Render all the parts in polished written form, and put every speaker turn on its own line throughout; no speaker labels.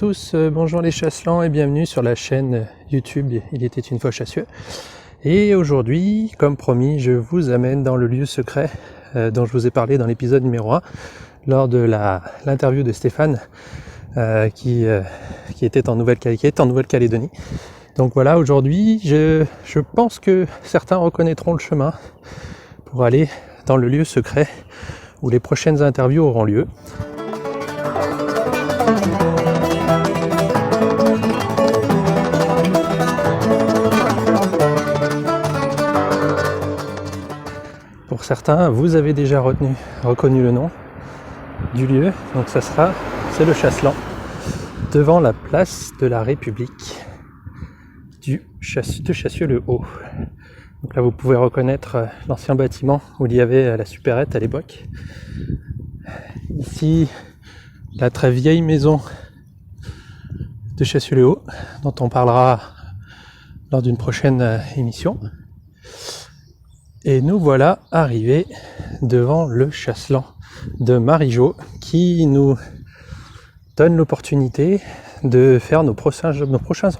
tous, bonjour les chasselants et bienvenue sur la chaîne YouTube Il était une fois Chassieux. Et aujourd'hui, comme promis, je vous amène dans le lieu secret dont je vous ai parlé dans l'épisode numéro 1 lors de l'interview de Stéphane qui est en Nouvelle-Calédonie. Donc voilà, aujourd'hui, je pense que certains reconnaîtront le chemin pour aller dans le lieu secret où les prochaines interviews auront lieu. Pour certains, vous avez déjà reconnu le nom du lieu, donc c'est le Chasselan, devant la place de la République de Chassieux-le-Haut. Donc là, vous pouvez reconnaître l'ancien bâtiment où il y avait la supérette à l'époque. Ici, la très vieille maison de Chassieux-le-Haut, dont on parlera lors d'une prochaine émission. Et nous voilà arrivés devant le Chasselan de Marie-Jo qui nous donne l'opportunité de faire nos prochains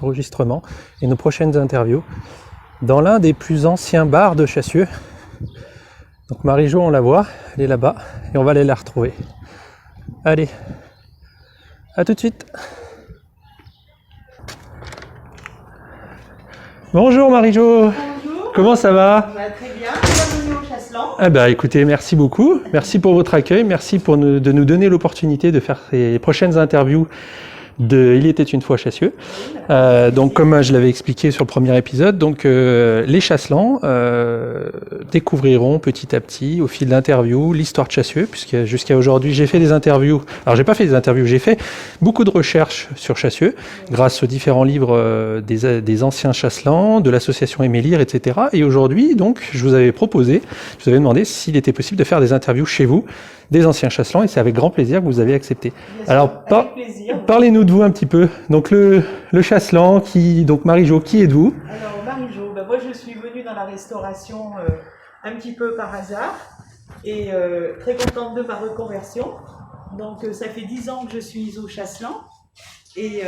enregistrements et nos prochaines interviews dans l'un des plus anciens bars de Chassieux. Donc Marie-Jo, on la voit, elle est là-bas et on va aller la retrouver. Allez, à tout de suite. Bonjour Marie-Jo.
Bonjour.
Comment ça va?
Très bien, bienvenue au Chasselan.
Ah bah écoutez, merci beaucoup, merci pour votre accueil, merci de nous donner l'opportunité de faire ces prochaines interviews de Il était une fois Chassieux. Donc comme je l'avais expliqué sur le premier épisode, donc les Chasselans découvriront petit à petit au fil d'interviews l'histoire de Chassieux, puisque jusqu'à aujourd'hui j'ai fait des interviews. Alors j'ai pas fait des interviews, j'ai fait beaucoup de recherches sur Chassieux grâce aux différents livres des anciens Chasselans, de l'association Aimé Lire, etc. Et aujourd'hui donc je vous avais demandé s'il était possible de faire des interviews chez vous des anciens Chasselans, et c'est avec grand plaisir que vous avez accepté. Alors, parlez-nous de vous un petit peu. Donc, le Chasselan, donc Marie-Jo, qui êtes-vous?
Alors, Marie-Jo, moi je suis venue dans la restauration un petit peu par hasard, et très contente de ma reconversion. Donc, ça fait 10 ans que je suis au Chasselan, et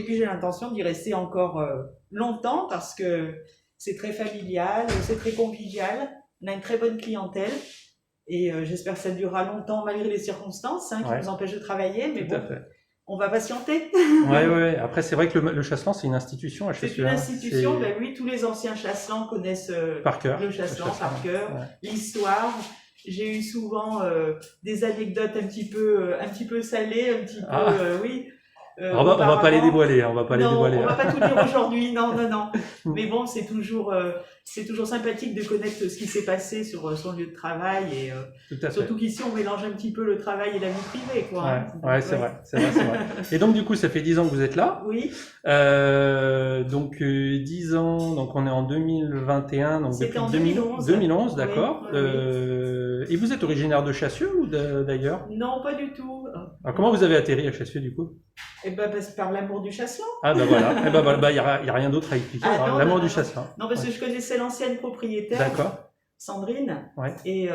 puis j'ai l'intention d'y rester encore longtemps, parce que c'est très familial, c'est très convivial, on a une très bonne clientèle. Et j'espère que ça durera longtemps malgré les circonstances qui nous empêchent de travailler, mais bon, on va patienter.
Ouais. Après, c'est vrai que le Chasselan, c'est une institution à Chassieux.
C'est une institution, oui, tous les anciens Chasselans connaissent
par cœur,
le Chasselan par cœur, l'histoire. J'ai eu souvent des anecdotes un petit peu salées, oui.
On va pas les dévoiler, on va pas
pas tout dire aujourd'hui, non. Mais bon, c'est toujours sympathique de connaître ce qui s'est passé sur son lieu de travail, et surtout qu'ici on mélange un petit peu le travail et la vie privée, quoi.
C'est vrai. Et donc du coup, ça fait 10 ans que vous êtes là.
Oui.
Donc 10 ans, donc on est en 2021, donc
c'était
depuis
en
2011, d'accord.
Oui.
Et vous êtes originaire de Chassieux ou d'ailleurs?
Non, pas du tout.
Alors comment vous avez atterri à Chassieux du coup?
Par l'amour du Chasselan.
Ah bah voilà, y a rien d'autre à expliquer, l'amour du Chasselan.
Non, parce que je connaissais l'ancienne propriétaire, Sandrine, et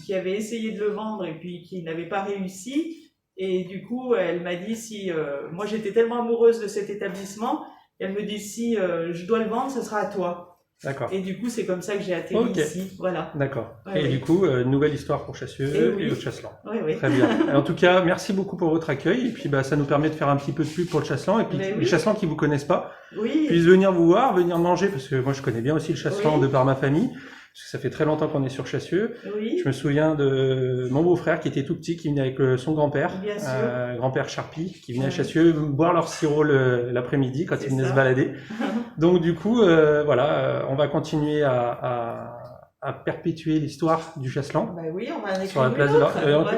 qui avait essayé de le vendre et puis qui n'avait pas réussi. Et du coup, elle m'a dit si moi j'étais tellement amoureuse de cet établissement, elle me dit si je dois le vendre, ce sera à toi.
D'accord.
Et du coup, c'est comme ça que j'ai atterri ici. Voilà.
D'accord. Et du coup, nouvelle histoire pour Chassieux et le Chasselan.
Oui.
Très bien. En tout cas, merci beaucoup pour votre accueil. Et puis, ça nous permet de faire un petit peu de pub pour le Chasselan. Et puis, les Chasselans qui vous connaissent pas puissent venir vous voir, venir manger, parce que moi, je connais bien aussi le Chasselan de par ma famille. Parce que ça fait très longtemps qu'on est sur Chassieux.
Oui.
Je me souviens de mon beau-frère qui était tout petit, qui venait avec son grand-père, grand-père Charpie, qui venait à Chassieux boire leur sirop l'après-midi quand il venait se balader. Donc du coup, on va continuer à perpétuer l'histoire du Chasselan.
Oui, on va en écrire
sur la place de l'Or.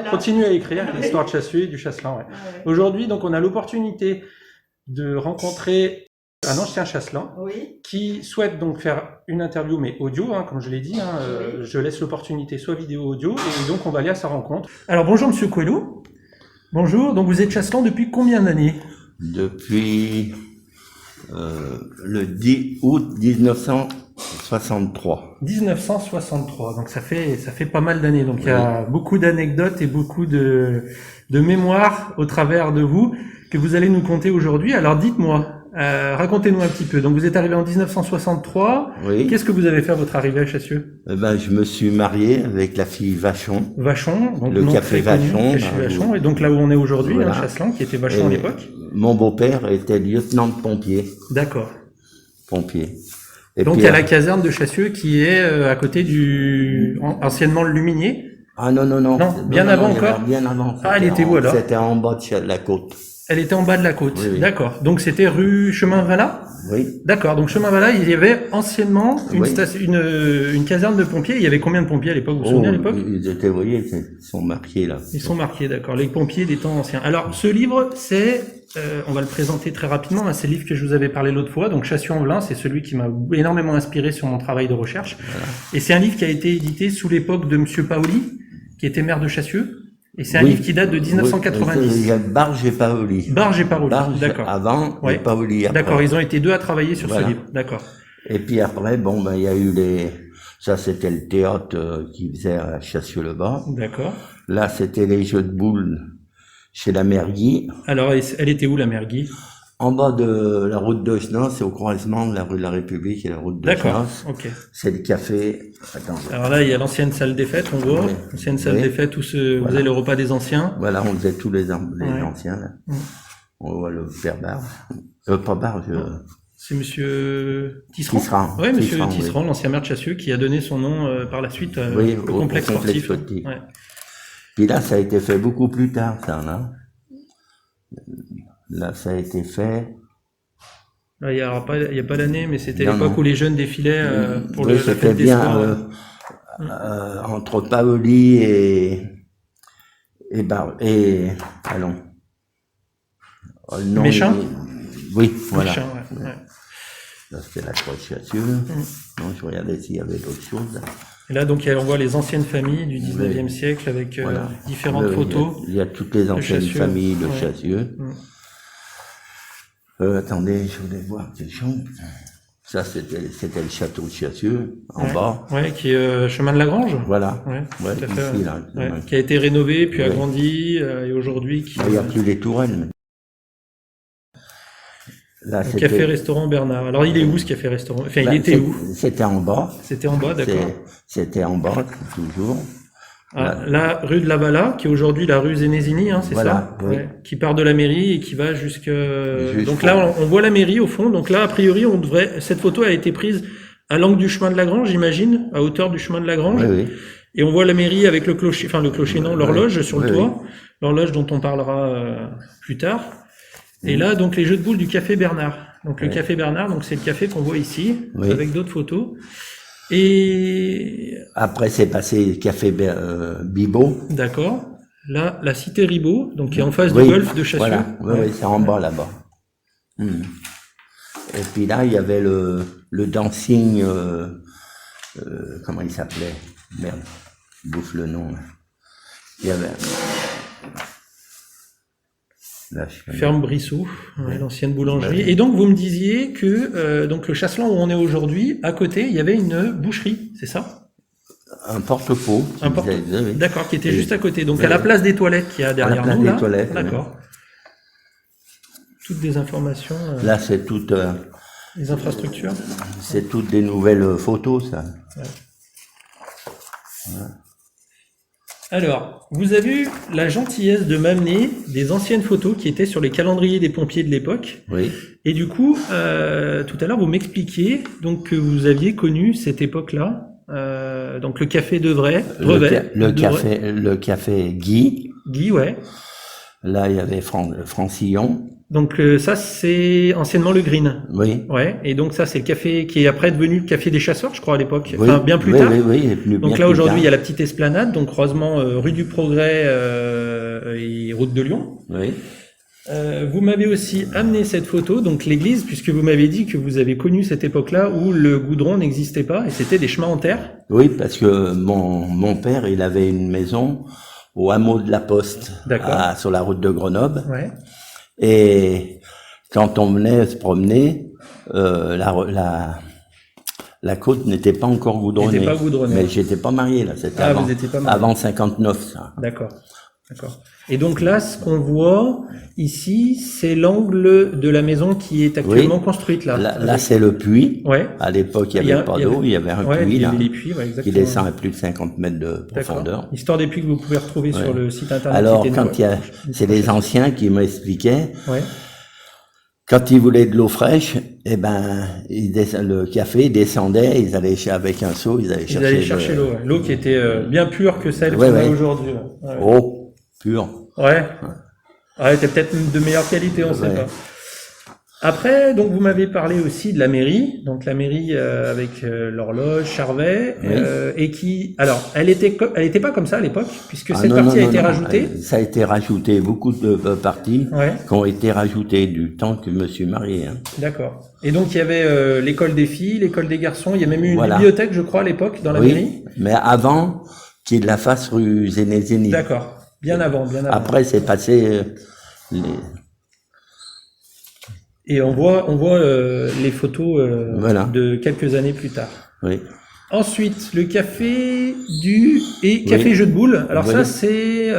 On continue à écrire l'histoire de Chassieux et du Chasselan. Aujourd'hui, donc, on a l'opportunité de rencontrer un ancien Chasselan qui souhaite donc faire une interview, mais audio, comme je l'ai dit. Je laisse l'opportunité soit vidéo, audio, et donc on va aller à sa rencontre. Alors bonjour Monsieur Coelho. Bonjour, donc vous êtes Chasselan depuis combien d'années?
Depuis le 10 août 1963.
1963, donc ça fait pas mal d'années. Donc il y a beaucoup d'anecdotes et beaucoup de mémoires au travers de vous. que vous allez nous conter aujourd'hui. Alors dites-moi, racontez-nous un petit peu. Donc vous êtes arrivé en 1963.
Oui.
Qu'est-ce que vous avez fait à votre arrivée à Chassieux?
Eh ben, je me suis marié avec la fille Vachon.
Vachon, donc
Le
nom
café
très connu,
Vachon,
Café
bah,
Vachon, et donc là où on est aujourd'hui,
voilà.
Chasselan, qui était Vachon à
Et
l'époque.
Mon beau-père était lieutenant de
D'accord.
pompier. Et
Donc
puis,
il y a la caserne de Chassieux qui est à côté anciennement le Luminier.
Ah non, non, non.
Non, bien avant
il y avait
encore.
Bien avant.
Ah, elle était où, alors?
C'était en bas de la côte.
Elle était en bas de la côte.
Oui, oui.
D'accord. Donc c'était rue Chemin Vallat.
Oui.
D'accord. Donc Chemin Vallat, il y avait anciennement une,
Oui.
une caserne de pompiers. Il y avait combien de pompiers à l'époque? Vous vous souvenez à l'époque?
Ils étaient, vous voyez, ils sont marqués là.
Ils sont marqués, d'accord. Les pompiers des temps anciens. Alors, ce livre, c'est, on va le présenter très rapidement, hein, c'est le livre que je vous avais parlé l'autre fois. Donc, Chassieux-en-Velin, c'est celui qui m'a énormément inspiré sur mon travail de recherche.
Voilà.
Et c'est un livre qui a été édité sous l'époque de Monsieur Paoli, qui était maire de Chassieux. Et c'est un
Oui.
livre qui date de 1990.
Il y a Barge et Paoli.
Barge et Paoli,
Barge
d'accord.
avant
Ouais.
et Paoli après.
D'accord, ils ont été deux à travailler sur
Voilà.
ce livre, d'accord.
Et puis après, bon, ben, il y a eu ça c'était le théâtre qui faisait à Chassieux-le-Bas.
D'accord.
Là, c'était les jeux de boules chez la mère Guy.
Alors, elle était où, la mère Guy?
En bas de la route de Schnoss, c'est au croisement de la rue de la République et la route de
D'accord,
Schnoss.
ok.
C'est le café. Attendez.
Alors là, il y a l'ancienne salle des fêtes, on voit.
Oui.
L'ancienne salle
Oui.
des fêtes où vous
Voilà.
avez le repas des anciens.
Voilà, on faisait tous les
Ouais.
anciens, là.
Mm.
On voit le père Barge. Pas Barge,
C'est monsieur Tisserand.
Tisserand.
Oui, monsieur
Tisserand,
Tisserand,
oui.
l'ancien maire de Chassieux, qui a donné son nom par la suite
Oui,
au complexe sportif.
sportif.
Ouais.
Puis là, ça a été fait beaucoup plus tard, ça, là. Là, ça a été fait.
Là, il n'y a pas l'année, mais c'était
Non,
l'époque
non.
où les jeunes défilaient pour
Oui,
la
c'était
fête des
bien
sports.
entre Paoli allons. Oh, le nom,
Méchin
oui, voilà.
Méchin, ouais, ouais.
Là, c'était la croix de Chassieux. Non, je regardais s'il y avait d'autres choses.
Et là, donc, on voit les anciennes familles du 19e siècle avec
Voilà.
différentes
Oui,
photos.
Il y a toutes les anciennes
Chassieux.
familles de
Ouais.
Chassieux.
Mm.
Attendez, je voulais voir quelque chose. Ça, c'était le château de Chassieux, en
Ouais.
bas.
Ouais, qui est chemin de la Grange.
Voilà.
Ouais,
Ouais,
tout à fait.
ici, là.
Ouais, qui a été rénové, puis
Ouais.
agrandi, et aujourd'hui qui
Il n'y a plus les tourelles. mais- Là,
le café-restaurant Bernard. Alors, il est où ce café-restaurant? Enfin, il était où?
C'était en bas.
C'était en bas, d'accord.
C'était en bas, toujours.
Ah, la rue de la Bala, qui est aujourd'hui la rue Zénézini, hein, c'est
Voilà,
ça?
oui.
Ouais, qui part de la mairie et qui va jusque...
Jusqu'au-
Donc là, on voit la mairie au fond. Donc là, a priori, cette photo a été prise à l'angle du chemin de la Grange, j'imagine, à hauteur du chemin de la Grange.
Oui, oui.
Et on voit la mairie avec le clocher, enfin le clocher non, l'horloge sur le
oui,
toit. L'horloge dont on parlera plus tard. Et là, donc, les jeux de boules du Café Bernard. Donc, le
Oui.
Café Bernard, donc, c'est le café qu'on voit ici,
Oui.
avec d'autres photos. Et,
Après, c'est passé Café Bibot.
d'accord. Là, la cité Ribot, donc, qui est en face
Oui,
du golfe de Chassieux.
Voilà, oui,
Ouais.
oui, c'est en bas là-bas. Et puis là, il y avait le dancing, comment il s'appelait? Merde, je bouffe le nom. Là. Il y avait. Là, je connais.
Ferme Brissot, ouais, l'ancienne boulangerie. Et donc, vous me disiez que, donc, le Chasselan où on est aujourd'hui, à côté, il y avait une boucherie, c'est ça?
Un porte-pot.
Un porte-
oui.
D'accord, qui était
Oui.
juste à côté. Donc,
Oui.
à la place des toilettes qu'il y a derrière
place
nous,
des
là.
toilettes, oui.
D'accord. Toutes des informations,
Là, c'est toutes
les infrastructures.
des nouvelles photos, ça.
Alors, vous avez eu la gentillesse de m'amener des anciennes photos qui étaient sur les calendriers des pompiers de l'époque.
Oui.
Et du coup, tout à l'heure, vous m'expliquiez donc que vous aviez connu cette époque-là. Donc le café de Brevet.
Le café Guy.
Guy, ouais.
Là, il y avait Francillon.
Donc ça, c'est anciennement le Green.
Oui.
Ouais. Et donc ça, c'est le café qui est après devenu le café des chasseurs, je crois, à l'époque.
Oui,
Enfin, bien plus
oui,
tard.
Oui, oui,
Donc là, aujourd'hui, il y a la petite esplanade, donc croisement rue du Progrès et route de Lyon.
Oui.
Vous m'avez aussi amené cette photo, donc l'église, puisque vous m'avez dit que vous avez connu cette époque-là où le goudron n'existait pas et c'était des chemins en terre.
Oui, parce que mon père, il avait une maison au hameau de la Poste, sur la route de Grenoble.
Ouais.
Et quand on venait se promener, la côte n'était pas encore goudronnée.
N'était pas goudronnée.
Mais j'étais pas marié là, c'était
Ah, vous étiez pas marié.
avant 59 ça.
D'accord. D'accord. Et donc là, ce qu'on voit ici, c'est l'angle de la maison qui est actuellement construite là.
Là, c'est le puits.
Ouais.
À l'époque, il n'y avait pas d'eau, il y avait un
Ouais,
puits
il y
là,
avait les puits, ouais,
qui
exactement.
descend à plus de 50 mètres de profondeur.
D'accord. Histoire des puits que vous pouvez retrouver sur le site internet.
Alors,
Cité
quand c'est les anciens qui m'expliquaient,
Ouais.
quand ils voulaient de l'eau fraîche, eh ben, le café descendait, ils allaient avec un seau, ils allaient chercher
l'eau. Ouais. L'eau qui était bien pure que celle qu'on a aujourd'hui. Ouais.
Oh, pure.
Ouais. Ouais, était peut-être de meilleure qualité, on sait pas. Après, donc vous m'avez parlé aussi de la mairie, donc la mairie avec l'horloge Charvet, et qui, alors, elle était pas comme ça à l'époque, puisque cette partie a été rajoutée.
Ça a été rajouté, beaucoup de parties qui ont été rajoutées du temps que je me suis marié. Hein.
D'accord. Et donc il y avait l'école des filles, l'école des garçons, il y a même eu une bibliothèque, je crois, à l'époque dans la mairie.
Mais avant qu'il y ait de la face rue Zénézénie.
D'accord. Bien avant.
Après, c'est passé
Et on voit les photos de quelques années plus tard.
Oui.
Ensuite, le café café jeu de boules. Alors ça, c'est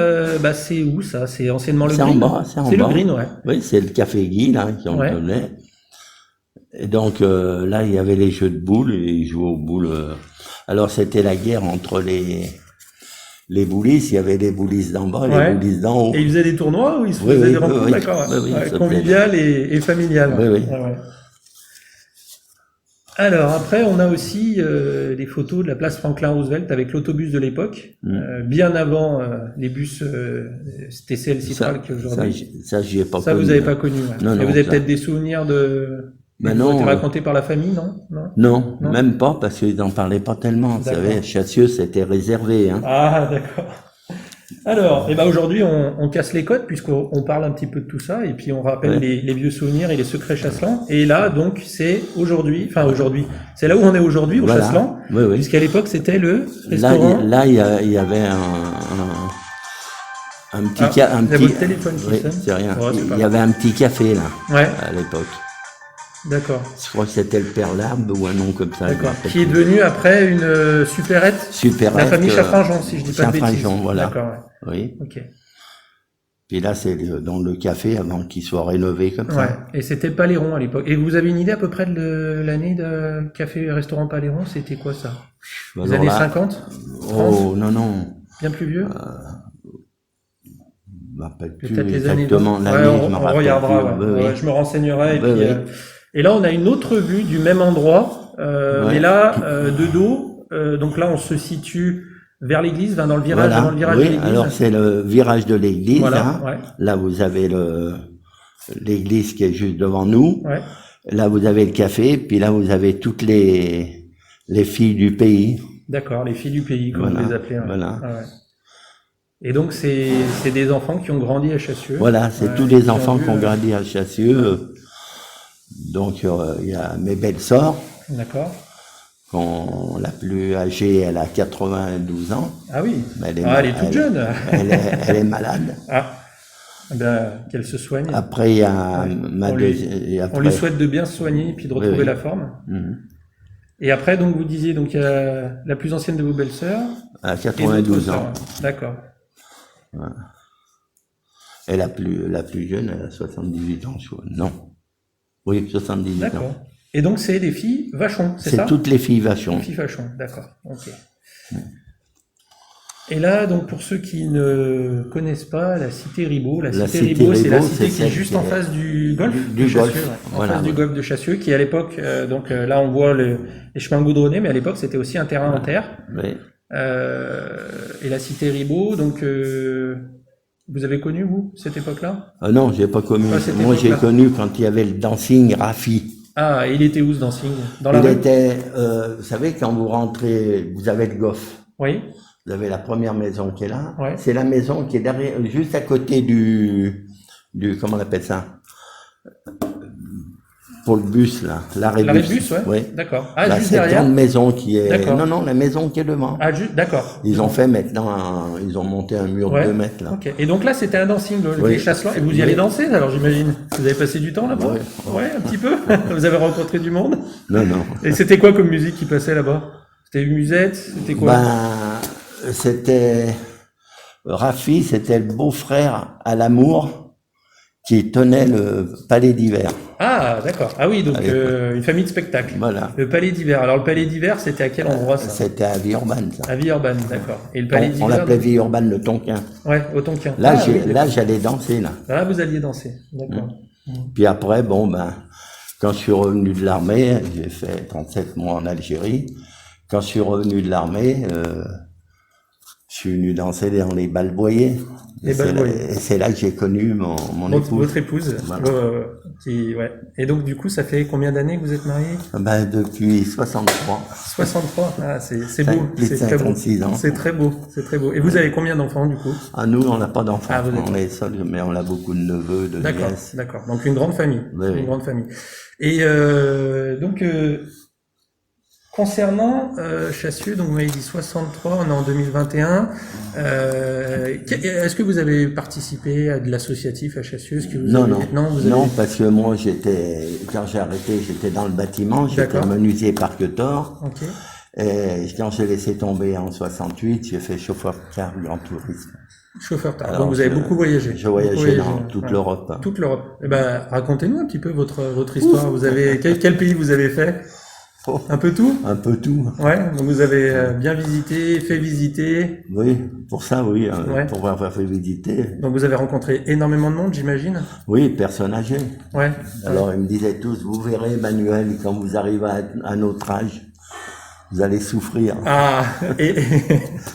où ça? C'est anciennement le Green. C'est le Green, ouais.
Oui, c'est le café Guy là qui en donnait. Et donc là, il y avait les jeux de boules et ils jouaient aux boules. Alors c'était la guerre entre les boulisses, il y avait les boulisses d'en bas et les boulisses d'en haut.
Et ils faisaient des tournois ou ils se faisaient des rencontres, d'accord, conviviales et familiales.
Oui.
Ouais. Alors après, on a aussi des photos de la place Franklin Roosevelt avec l'autobus de l'époque, bien avant les bus TCL Citral qui aujourd'hui.
Ça, j'y ai pas connu.
Ça, vous n'avez pas connu. Ouais.
Non,
et vous avez peut-être des souvenirs de...
Ben
ont été racontés par la famille,
non, même pas, parce qu'ils n'en parlaient pas tellement. Vous savez, Chassieux, c'était réservé. Hein.
Ah, d'accord. Alors, aujourd'hui, on casse les codes, puisqu'on parle un petit peu de tout ça, et puis on rappelle les vieux souvenirs et les secrets Chasselan. Et là, donc, c'est aujourd'hui, c'est là où on est aujourd'hui, au Chasselan, puisqu'à l'époque, c'était le restaurant.
Là, il y avait un petit
il y a votre téléphone qui sonne.
C'est rien. Il y avait un petit café, là, à l'époque.
D'accord.
Je crois que c'était le Père Larbe ou un nom comme ça.
D'accord. Qui est devenu après une supérette. La famille Chaffrin-Jean, si je dis pas de bêtises.
Chaffrin-Jean, voilà.
D'accord,
Oui.
Ok.
Puis là, c'est dans le café avant qu'il soit rénové comme ça.
Ouais. Et c'était le Paléron à l'époque. Et vous avez une idée à peu près de l'année de café et restaurant Paléron? C'était quoi ça? Les années 50? 30?
Oh, non.
Bien plus vieux?
Je me rappelle plus
peut-être les années.
exactement l'année.
On regardera. Je me renseignerai. Et puis, et là, on a une autre vue du même endroit, mais là, de dos. Donc là, on se situe vers l'église, dans le virage, de l'église.
Alors c'est le virage de l'église.
Voilà,
Là, vous avez l'église qui est juste devant nous.
Ouais.
Là, vous avez le café, puis là, vous avez toutes les filles du pays.
D'accord, les filles du pays, comme vous les appelez. Ouais.
Voilà.
Et donc, c'est des enfants qui ont grandi à Chassieux.
Voilà, c'est tous les enfants qui ont grandi à Chassieux. Donc, il y a mes belles-sœurs.
D'accord.
La plus âgée, elle a 92 ans.
Ah oui.
Elle
est toute jeune.
Elle est malade.
Ah. Qu'elle se soigne.
Après, il y a
on lui souhaite de bien se soigner et puis de retrouver la forme. Et après, donc, vous disiez, donc, il y a la plus ancienne de vos belles-sœurs.
À 92 ans.
D'accord.
Ouais. Et la plus jeune, elle a 78 ans, je crois. Non. Oui, 78 ans.
D'accord. Et donc, c'est des filles Vachon, c'est ça?
C'est toutes les filles Vachon.
Les filles Vachon, d'accord. Ok. Et là, donc, pour ceux qui ne connaissent pas la cité Ribot, la cité Ribot, c'est la cité qui est juste en face du golfe de Chassieux. En face du golfe de Chassieux, qui à l'époque, là, on voit les chemins goudronnés, mais à l'époque, c'était aussi un terrain en terre.
Oui.
Et la cité Ribot, donc, vous avez connu, vous, cette époque-là?
Non, j'ai pas connu. Moi, j'ai connu quand il y avait le dancing Rafi.
Ah, il était où ce dancing? Dans
la rue? Vous savez, quand vous rentrez, vous avez le golf.
Oui.
Vous avez la première maison qui est là.
Ouais.
C'est la maison qui est derrière, juste à côté du comment on appelle ça? Pour le bus, là. L'arrêt
de bus, ouais. Oui. D'accord. Ah,
là,
juste derrière.
C'est une grande maison qui est, non, la maison qui est devant.
Ah, d'accord.
Ils ont fait maintenant, ils ont monté un mur de 2 mètres, là.
Ok. Et donc là, c'était un dancing, le Chasselan. Et vous y allez danser, alors, j'imagine? Vous avez passé du temps là-bas? Ouais, un petit peu. Vous avez rencontré du monde?
Non.
Et c'était quoi comme musique qui passait là-bas? C'était une musette? C'était quoi?
C'était Rafi, c'était le beau-frère à l'amour qui tenait le Palais d'Hiver.
Ah, d'accord. Ah oui, donc une famille de spectacle.
Voilà.
Le Palais d'Hiver. Alors le Palais d'Hiver, c'était à quel endroit ça?
C'était à Villeurbanne, ça.
À Villeurbanne, d'accord. Et le Palais d'Hiver?
On l'appelait Villeurbanne le Tonkin.
Ouais, au Tonkin.
Là,
Ah, oui,
là, j'allais danser, là.
là, vous alliez danser, d'accord.
Puis après, bon, ben, quand je suis revenu de l'armée, j'ai fait 37 mois en Algérie. Quand je suis revenu de l'armée, je suis venu danser dans les Balboyers.
Les Balboyers.
Et c'est là que j'ai connu mon épouse.
Votre épouse.
Voilà.
Ouais. Et donc, du coup, ça fait combien d'années que vous êtes mariés?
Ben, depuis 63.
63. Ah, c'est beau.
Plus de
C'est très beau.
56 ans.
C'est très beau. C'est très beau. Et vous avez combien d'enfants, du coup?
Ah, nous, on n'a pas d'enfants.
Ah, vous êtes-
On est seuls, mais on a beaucoup de neveux, de
D'accord,
nièces.
d'accord. Donc une grande famille.
Oui, oui.
Une grande famille. Et donc concernant Chassieux, donc vous m'avez dit 63, on est en 2021. Est-ce que vous avez participé à de l'associatif à Chassieux? Est-ce que vous
Non,
avez...
non.
vous avez...
Non, parce que moi, quand j'ai arrêté, j'étais dans le bâtiment, j'étais
D'accord.
menuisier parqueteur.
Ok.
Et quand j'ai laissé tomber en 68, j'ai fait chauffeur de car Grand Tourisme.
Chauffeur tard.
Alors,
Donc vous avez beaucoup voyagé.
Je voyageais
Beaucoup
dans
voyagé,
toute
ouais.
l'Europe.
Toute l'Europe. Eh ben, racontez-nous un petit peu votre histoire. Vous avez quel pays vous avez fait?
Oh,
Un peu tout?
un peu tout.
Ouais. Donc vous avez bien visité, fait visiter.
Oui, pour ça, oui,
Ouais.
pour avoir fait visiter.
Donc vous avez rencontré énormément de monde, j'imagine.
Oui, personnes âgées.
Ouais.
Alors, ils me disaient tous, vous verrez, Emmanuel, quand vous arrivez à notre âge, vous allez souffrir.
Ah. Et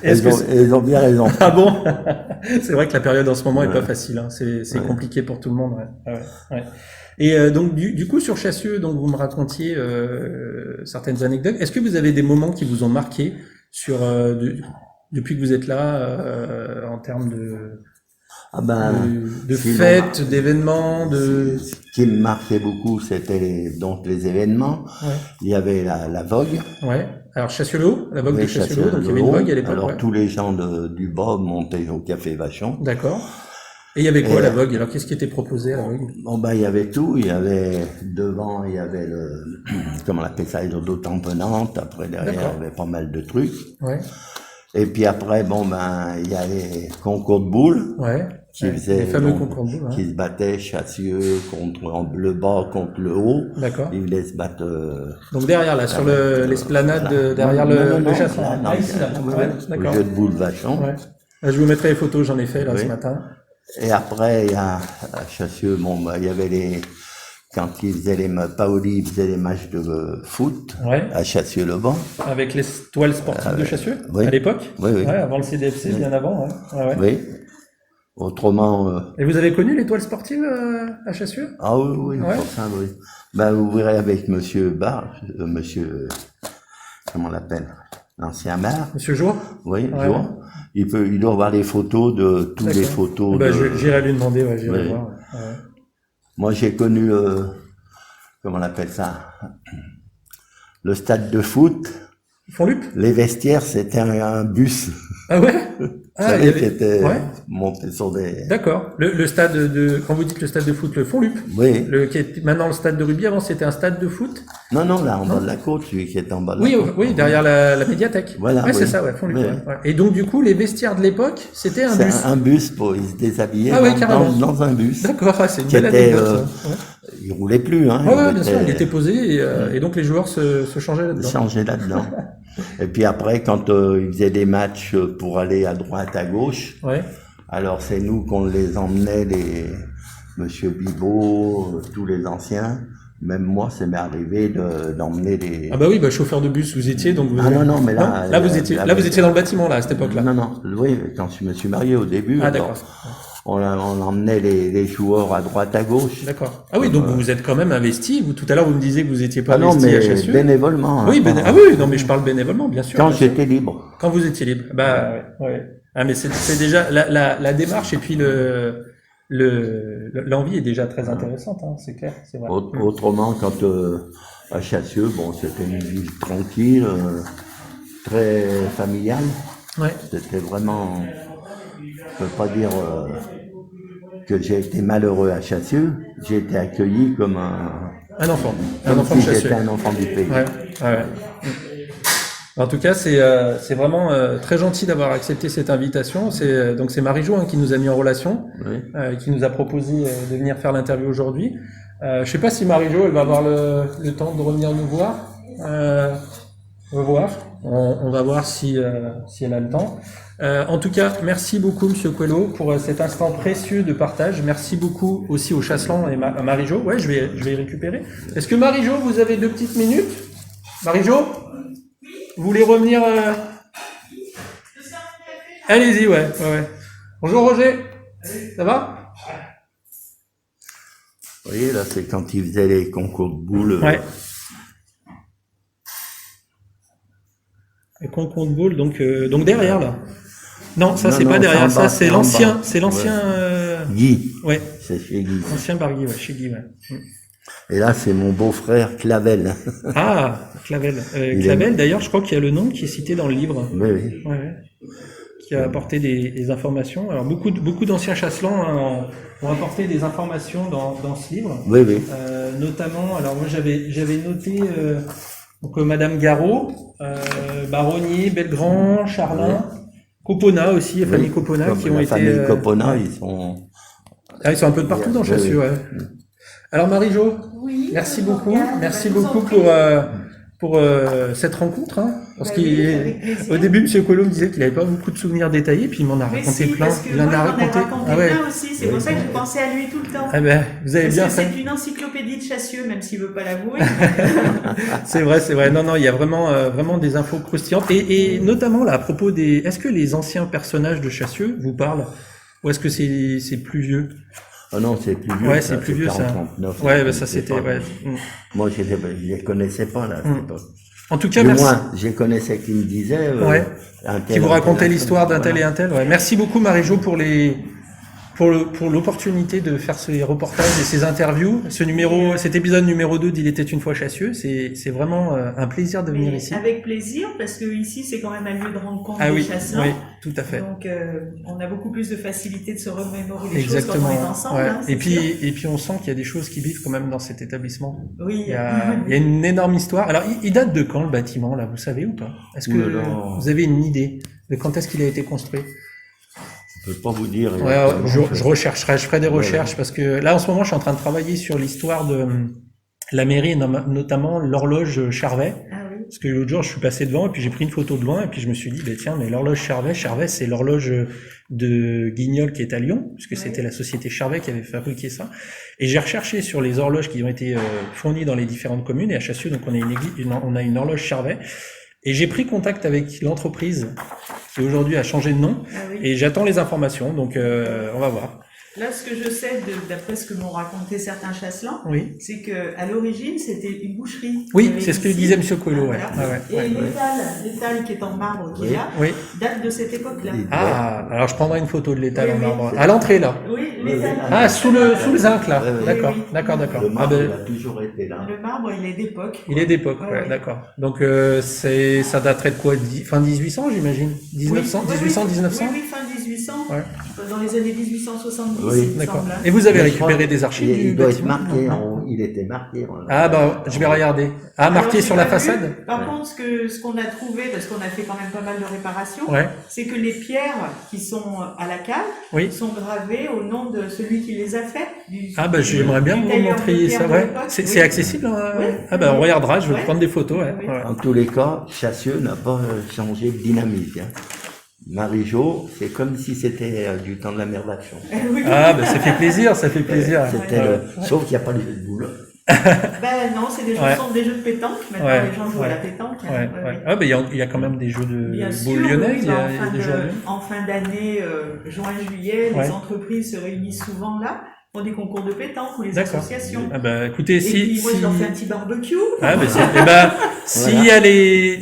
est-ce que
Ils ont bien raison.
ah bon? C'est vrai que la période en ce moment est pas
Ouais.
facile. Hein. C'est
Ouais.
compliqué pour tout le monde. Ouais. Ouais. Et donc du coup sur Chassieux, donc vous me racontiez certaines anecdotes. Est-ce que vous avez des moments qui vous ont marqué sur depuis que vous êtes là en termes
Ah ben,
de
sinon,
fêtes, d'événements, de
ce qui me marquait beaucoup, c'était donc les événements.
ouais.
Il y avait la Vogue.
Ouais. Alors Chassieux-le-Haut, la Vogue
Oui,
de Chassieux-le-Haut, donc il y avait une
Chassieux-le-Haut.
Vogue à l'époque.
Alors,
Ouais.
tous les gens du bas montaient au Café Vachon.
D'accord. Et il y avait quoi
Et,
la Vogue? Alors qu'est-ce qui était proposé à la Vogue?
Bon, ben, il y avait tout. Il y avait, devant, il y avait comment on appelle ça, les eaux tamponantes. Après, derrière,
D'accord.
il y avait pas mal de trucs.
Ouais.
Et puis après, bon, ben, il y a les concours de boules.
Ouais.
Qui
Ouais.
faisaient,
Les fameux
donc,
concours de boules, ouais.
qui se battaient Chassieux contre le bas contre le haut.
D'accord.
Ils voulaient se battre.
Donc derrière là, sur l'esplanade
Voilà.
derrière
Non, non,
le chasseur.
là, non,
Ah ici là.
oui,
Ouais,
oui,
d'accord.
au jeu de boules Vachon.
Ouais. Là, je vous mettrai les photos, j'en ai fait là
Oui.
ce matin.
Et après, il y a à Chassieux, bon, bah, il y avait quand ils faisaient Paoli faisait les matchs de foot
Ouais.
à Chassieux-le-Banc.
Avec les toiles sportives de Chassieux
oui.
à l'époque.
Oui, oui.
Ouais, avant le CDFC, bien avant. Ouais. Ouais, ouais.
Oui. Autrement,
Et vous avez connu les toiles sportives à Chassieux?
ah oui, oui,
Ouais.
pour ça, oui. Ben, vous verrez avec Monsieur Barre, Monsieur, comment on l'appelle? L'ancien maire.
Monsieur Jour?
Oui,
Ouais.
Jour. Il doit avoir les photos de, toutes les
D'accord.
photos
Bah,
de,
j'irai lui demander, ouais, j'irai
Oui.
voir. Ouais.
moi j'ai connu, comment on appelle ça? Le stade de foot.
Fontlup?
Les vestiaires, c'était un bus.
Ah ouais?
Vous
Ah, il y
savez,
avait-
qui était
Ouais.
monté sur des...
D'accord. Le stade quand vous dites le stade de foot, le Fontlup,
Oui.
qui est maintenant le stade de rugby, avant c'était un stade de foot.
Non, non, là, en bas de la côte, celui qui est en bas de
Oui,
la côte.
oui, derrière la médiathèque.
Voilà,
Ouais, c'est
oui.
ça, ouais, Fontlup.
Oui.
Ouais. Et donc, du coup, les vestiaires de l'époque, c'était un
C'est
bus.
un bus pour, ils se déshabillaient
Ah ouais,
dans,
carrément.
dans un bus.
D'accord, ah, c'est une
Qui
belle
était,
anecdote, ça. Ouais.
Il roulait plus, hein.
Ouais, bien sûr, il était posé et donc les joueurs se changeaient là-dedans.
changé là-dedans. Et puis après, quand ils faisaient des matchs pour aller à droite, à gauche,
Ouais.
alors c'est nous qu'on les emmenait, Monsieur Bibot, tous les anciens. Même moi, ça m'est arrivé d'emmener des...
Ah bah oui, bah chauffeur de bus, vous étiez donc.
Ah non, mais là...
Là, vous étiez dans le bâtiment là à cette époque-là.
Non, non, oui, quand je me suis marié au début,
Ah
alors,
d'accord.
on emmenait les joueurs à droite, à gauche.
D'accord. Ah oui, donc vous vous êtes quand même investi. Vous tout à l'heure vous me disiez que vous étiez pas
Ah non,
investi à
mais
Chassieux.
bénévolement. hein,
Oui,
pas-
ah oui, non mais je parle bénévolement, bien sûr.
Quand
bien sûr.
j'étais libre.
Quand vous étiez libre. Bah ouais. Ah mais c'est déjà la démarche et puis l'envie est déjà très intéressante, hein, c'est clair, c'est vrai.
Autrement, quand à Chassieux, bon, c'était une ville tranquille, très familiale.
Ouais.
C'était vraiment, je peux pas dire que j'ai été malheureux à Chassieux. J'ai été accueilli comme
Un enfant
comme
de
si
Chassieux.
j'étais un enfant du pays.
Ouais. Ouais. En tout cas, c'est vraiment très gentil d'avoir accepté cette invitation. Donc c'est Marie-Jo qui nous a mis en relation,
Oui.
qui nous a proposé de venir faire l'interview aujourd'hui. Je sais pas si Marie-Jo elle va avoir le temps de revenir nous voir. On va voir. On va voir si elle a le temps. En tout cas, merci beaucoup Monsieur Coelho pour cet instant précieux de partage. Merci beaucoup aussi au Chasselan et à Marie-Jo. Ouais, je vais y récupérer. Est-ce que Marie-Jo, vous avez 2 petites minutes? Marie-Jo, vous voulez revenir Allez-y, ouais. Bonjour Roger. Ça va?
Vous voyez, là, c'est quand ils faisaient les concours de boules.
Ouais. Les concours de boules, donc derrière là. Non, ça
Non,
c'est
non,
pas derrière,
c'est en bas,
ça c'est
c'est en
l'ancien,
bas.
c'est l'ancien.
Guy,
Ouais,
c'est chez Guy.
ancien bar Guy, ouais, chez Guy, ouais.
Et là, c'est mon beau-frère Clavel.
Ah, Clavel. Clavel, d'ailleurs, je crois qu'il y a le nom qui est cité dans le livre.
Oui, oui.
Ouais. Qui a apporté des informations. Alors beaucoup d'anciens chasselans ont apporté des informations dans ce livre.
Oui, oui.
Notamment, alors moi j'avais noté donc Madame Garot, Baronnier, Belgrand, Charlin, Copona aussi, la famille Copona qui ont
la
été.
famille Copona, ils sont.
Ah, ils sont un peu de partout dans Chassieux, ouais. Alors Marie-Jo,
Oui,
merci
je
beaucoup,
regarde.
merci
Je vous en
beaucoup
prie.
pour cette rencontre. Hein, parce
Bah oui, avec
qu'au
plaisir.
début, Monsieur Coelho me disait qu'il n'avait pas beaucoup de souvenirs détaillés, puis il m'en a
Mais
raconté
si,
plein.
parce que
Il en
moi,
a
j'en ai
raconté.
raconté
Ah ouais.
plein aussi, c'est pour ça que j'ai pensé à lui tout le temps.
Ah ben, vous avez
Parce
bien
que
fait.
c'est une encyclopédie de Chassieux, même s'il veut pas l'avouer.
C'est vrai. Non, il y a vraiment des infos croustillantes. Et notamment là, à propos des. Est-ce que les anciens personnages de Chassieux vous parlent? Ou est-ce que c'est plus vieux?
Oh non, c'est plus vieux.
Ouais, c'est plus vieux, ça.
39,
Ouais, bah, ça c'était.
pas-
Ouais.
Moi, je les connaissais pas, là, à cette époque.
En tout cas,
Du
merci.
moins, je les connaissais qui me disaient.
Ouais.
un tel,
Qui vous
un tel,
racontait
un tel.
l'histoire d'un tel
Voilà.
et un tel. Ouais. Merci beaucoup Marie-Jo pour l'opportunité de faire ces reportages et ces interviews. Cet épisode numéro 2 d'Il était une fois Chassieux, c'est vraiment un plaisir de venir
Mais
ici.
avec plaisir, parce que ici, c'est quand même un lieu de rencontre
Ah
des
oui,
chasseurs.
oui, tout à fait.
Donc, on a beaucoup plus de facilité de se remémorer les choses
Exactement.
quand on est ensemble.
Ouais.
Hein, c'est
Et
sûr.
puis on sent qu'il y a des choses qui vivent quand même dans cet établissement.
Oui.
Il y a une énorme histoire. Alors, il date de quand le bâtiment là, vous savez ou pas? Est-ce que
Ouh là là.
vous avez une idée de quand est-ce qu'il a été construit?
Je peux pas vous dire.
Ouais, je rechercherai, je ferai des recherches
Ouais.
parce que là en ce moment je suis en train de travailler sur l'histoire de la mairie, et notamment l'horloge Charvet.
Ah oui.
Parce que l'autre jour je suis passé devant et puis j'ai pris une photo de loin et puis je me suis dit tiens mais l'horloge Charvet c'est l'horloge de Guignol qui est à Lyon puisque
Ouais.
c'était la société Charvet qui avait fabriqué ça. Et j'ai recherché sur les horloges qui ont été fournies dans les différentes communes et à Chassieux donc on a une horloge Charvet. Et j'ai pris contact avec l'entreprise qui aujourd'hui a changé de nom
Ah oui.
et j'attends les informations, donc on va voir.
Là, ce que je sais, d'après ce que m'ont raconté certains chasselans,
Oui,
c'est que à l'origine, c'était une boucherie.
oui,
qu'il y avait
c'est ce que
ici.
disait Monsieur Coelho, ouais.
Voilà.
Ah ouais,
Et
ouais.
l'étal qui est en marbre qu'il y
Oui.
a,
Oui.
date de cette époque-là.
Oui.
Ah, alors je prendrai une photo de l'étal
Oui,
en
oui,
marbre.
c'est-
À l'entrée là.
Oui, l'étal.
Ah, sous le zinc là.
Ouais, ouais.
D'accord,
Oui, oui.
d'accord.
Le
Ah
marbre,
ben,
il a toujours été là.
Le marbre, il est d'époque.
il est d'époque,
Ouais,
ouais,
ouais.
d'accord. Donc ça daterait de quoi? Fin 1800 j'imagine? 1900,
Oui,
1800,
oui,
1900?
Oui, fin 1800.
Ouais.
Dans les années 1870,
Oui.
il me
D'accord.
semble. Hein.
Et vous avez
Mais je crois
récupéré des archives du
Il doit être
bâtiment?
marqué.
Non.
Il était marqué.
Ah bah je vais regarder. Ah, marqué
Alors,
sur
j'ai
la
pas vu.
façade?
Par contre, ce qu'on a trouvé, parce qu'on a fait quand même pas mal de réparations,
Ouais,
c'est que les pierres qui sont à la cave
oui.
sont gravées au nom de celui qui les a fait.
Ah bah j'aimerais bien
du
vous
tailleur de
montrer
pierre
ça,
de
ouais.
l'époque.
C'est
Oui.
accessible, hein?
Oui.
Ah bah on regardera, je vais
Ouais.
prendre des photos, ouais.
Oui.
Ouais.
En tous les cas, Chassieux n'a pas changé de dynamique. Hein. Marie-Jo, c'est comme si c'était du temps de la mère d'Action.
Oui.
Ah bah ça fait plaisir, ça fait plaisir.
C'était
Ouais.
Sauf qu'il n'y a pas de jeu de boules.
Ben non, c'est des jeux,
Ouais.
sont des jeux de pétanque. Maintenant,
Ouais.
les gens jouent à
Ouais.
la pétanque. hein.
Ouais,
Ouais,
ouais.
ouais.
Ah bah il y a quand même des jeux de
Bien sûr,
boules
oui,
lyonnaises, il y a
en
des jeux
en fin d'année, juin-juillet,
Ouais.
les entreprises se réunissent souvent là pour des concours de pétanque ou les
D'accord.
associations.
Ah bah écoutez,
Et puis moi, je leur fais un
si...
petit barbecue.
Ah bah s'il y a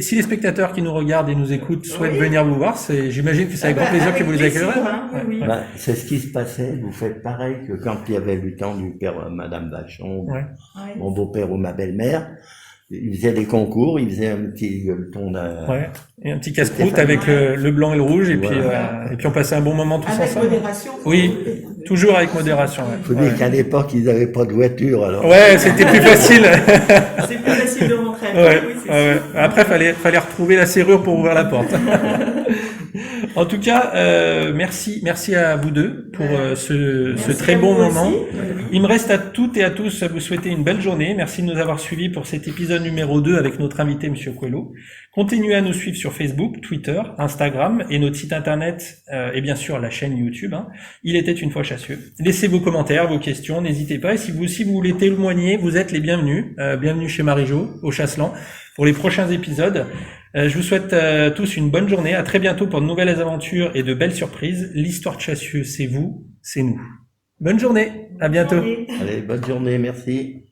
si les spectateurs qui nous regardent et nous écoutent souhaitent
Oui.
venir vous voir, j'imagine que c'est avec grand plaisir que vous les
plaisir,
accueillerez.
hein, oui, oui.
Ouais.
Ben, c'est ce qui se passait. Vous faites pareil que quand il y avait le temps du père Madame Vachon,
Ouais.
Ouais.
mon beau-père ou ma belle-mère. il faisait des concours, il faisait un petit gueuleton
Ouais, et un petit casse-croûte avec le blanc et le rouge, et puis on passait un bon moment tous
avec
ensemble.
Modération.
Oui, toujours avec modération. Ouais.
Faut dire qu'à l'époque, ils n'avaient pas de voiture, alors.
Ouais, c'était plus facile.
C'est plus facile de rentrer à
Ouais,
pied, oui, c'est
ouais.
sûr.
Après, fallait retrouver la serrure pour ouvrir la porte. En tout cas, merci à vous deux pour ce
Merci
très
à
bon
vous
moment.
aussi.
Il me reste à toutes et à tous à vous souhaiter une belle journée. Merci de nous avoir suivis pour cet épisode numéro 2 avec notre invité, Monsieur Coelho. Continuez à nous suivre sur Facebook, Twitter, Instagram et notre site internet et bien sûr la chaîne YouTube. Il était une fois Chassieux. Laissez vos commentaires, vos questions, n'hésitez pas. Et si vous voulez témoigner, vous êtes les bienvenus. Bienvenue chez Marie-Jo, au Chasselan, pour les prochains épisodes. Je vous souhaite tous une bonne journée. À très bientôt pour de nouvelles aventures et de belles surprises. L'histoire de Chassieux, c'est vous, c'est nous. Bonne journée. À bientôt.
Allez, bonne journée, merci.